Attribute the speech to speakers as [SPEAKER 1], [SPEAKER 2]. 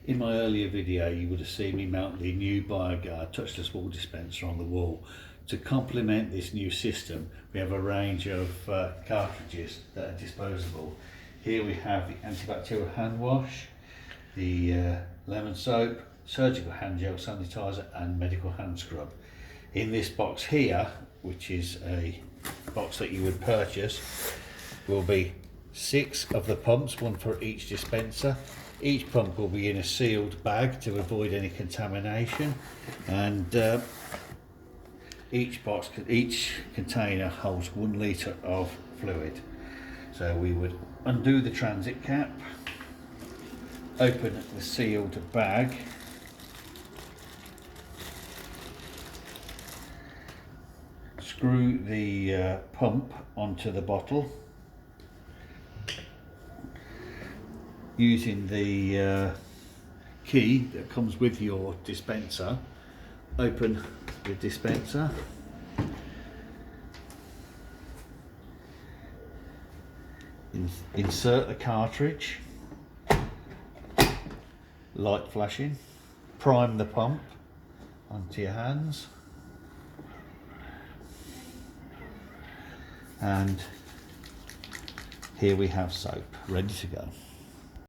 [SPEAKER 1] In my earlier video you would have seen me mount the new Bioguard touchless wall dispenser on the wall. To complement this new system we have a range of cartridges that are disposable. Here we have the antibacterial hand wash, the lemon soap, surgical hand gel sanitizer and medical hand scrub. In this box here, which is a box that you would purchase, will be 6 of the pumps, one for each dispenser. Each pump will be in a sealed bag to avoid any contamination, and each container holds 1 litre of fluid. So we would undo the transit cap, open the sealed bag, screw the pump onto the bottle using the key that comes with your dispenser. Open the dispenser, insert the cartridge, light flashing, prime the pump onto your hands, and here we have soap ready to go.